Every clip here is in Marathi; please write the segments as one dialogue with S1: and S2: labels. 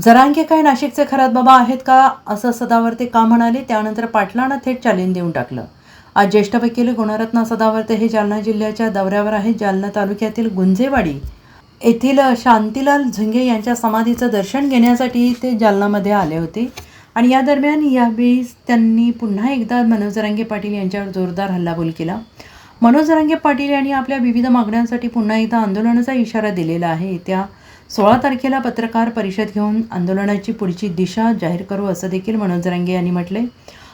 S1: जरांगे काय नाशिकचे खरात बाबा आहेत का असं सदावर्ते का म्हणाले, त्यानंतर पाटलांना थेट चॅलेंज देऊन टाकलं। आज ज्येष्ठ वकील गुणरत्न सदावर्ते हे जालना जिल्ह्याच्या दौऱ्यावर आहेत। जालना तालुक्यातील गुंजेवाडी येथील शांतीलाल झुंगे यांच्या समाधीचं दर्शन घेण्यासाठी ते जालनामध्ये आले होते आणि या दरम्यान यावेळी त्यांनी पुन्हा एकदा मनोज जरांगे पाटील यांच्यावर जोरदार हल्लाबोल केला। मनोज जरांगे पाटील यांनी आपल्या विविध मागण्यांसाठी पुन्हा एकदा आंदोलनाचा इशारा दिलेला आहे। त्या 16 तारखेला पत्रकार परिषद घेऊन आंदोलनाची पुढची दिशा जाहीर करू असं देखील मनोज जरांगे यांनी म्हटले।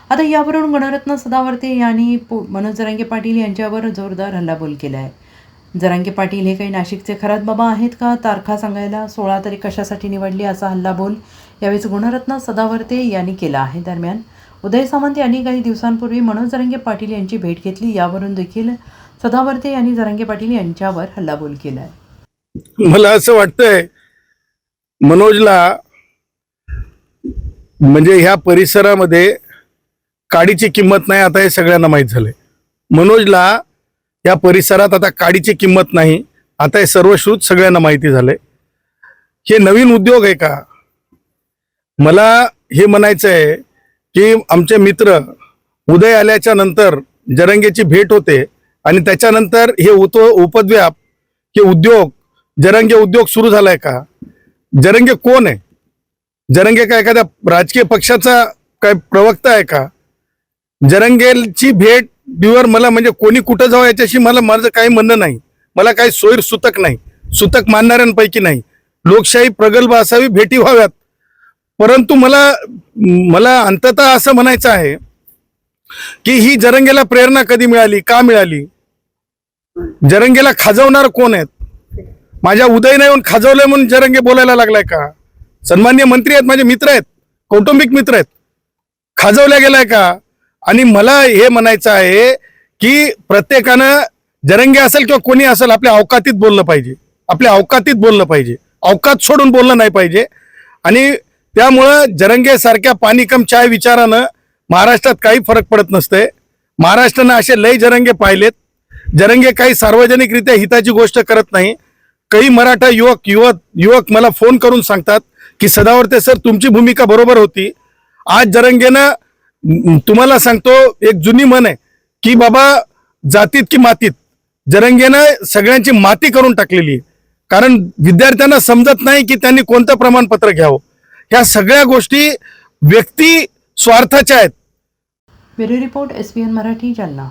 S1: आता यावरून गुणरत्न सदावर्ते यांनी मनोज जरांगे पाटील यांच्यावर जोरदार हल्लाबोल केला आहे। जरांगे पाटील हे काही नाशिकचे खरात बाबा आहेत का, तारखा सांगायला 16 तारीख कशासाठी निवडली असा हल्लाबोल यावेळी गुणरत्न सदावर्ते यांनी केला आहे। दरम्यान उदय सामंत यांनी काही दिवसांपूर्वी मनोज जरांगे पाटील यांची भेट घेतली, यावरून देखील सदावर्ते यांनी जरांगे पाटील यांच्यावर हल्लाबोल केला आहे।
S2: मला असं वाटतंय मनोजला म्हणजे ह्या परिसरामध्ये काडीची किंमत नाही, आता हे सगळ्यांना माहीत झालंय। मनोजला या परिसरात आता काडीची किंमत नाही, आता हे सर्वश्रुत सगळ्यांना माहिती झालंय। हे नवीन उद्योग आहे का? मला हे म्हणायचं आहे की आमचे मित्र उदय आल्याच्या नंतर जरांगेची भेट होते आणि त्याच्यानंतर हे उपद्व्याप हे उद्योग जरांगे उद्योग सुरू झालाय का? जरांगे कोण आहे? जरांगे का एखाद्या राजकीय पक्षाचा काय प्रवक्ता आहे का? जरांगेची भेट दिवर मला म्हणजे कोणी कुठं जावं याच्याशी माझं काही म्हणणं नाही। मला काही सोयीर सुतक नाही, सुतक मानणाऱ्यांपैकी नाही। लोकशाही प्रगल्भ असावी, भेटी व्हाव्यात। परंतु मला अंततः असं म्हणायचं आहे की ही जरांगेला प्रेरणा कधी मिळाली, का मिळाली? जरांगेला खाजवणार कोण आहेत? माझ्या उदयने येऊन खाजवलंय म्हणून जरांगे बोलायला लागलाय का? सन्माननीय मंत्री आहेत, माझे मित्र आहेत, कौटुंबिक मित्र आहेत, खाजवल्या गेलाय का? आणि मला हे म्हणायचं आहे की प्रत्येकानं जरांगे असेल किंवा कोणी असेल आपल्या अवकातीत बोललं पाहिजे, आपल्या अवकातीत बोललं पाहिजे, अवकात सोडून बोललं नाही पाहिजे। आणि त्यामुळं जरांगे सारख्या पाणी कम चाय विचारानं महाराष्ट्रात काही फरक पडत नसते। महाराष्ट्रानं असे लय जरांगे पाहिलेत। जरांगे काही सार्वजनिकरित्या हिताची गोष्ट करत नाही। काही मराठा युवक मला फोन करून सांगतात की सदावर्ते सर तुमची भूमिका बरोबर होती। आज जरांगेनं तुम्हाला सांगतो एक जुनी म्हण आहे की बाबा जातीत की मातीत, जरांगेनं सगळ्यांची माती करून टाकलेली आहे। कारण विद्यार्थ्यांना समजत नाही की त्यांनी कोणतं प्रमाणपत्र घ्यावं। ह्या सगळ्या गोष्टी व्यक्ती स्वार्थाच्या आहेत।
S1: Bureau report SBN Marathi, Jalna.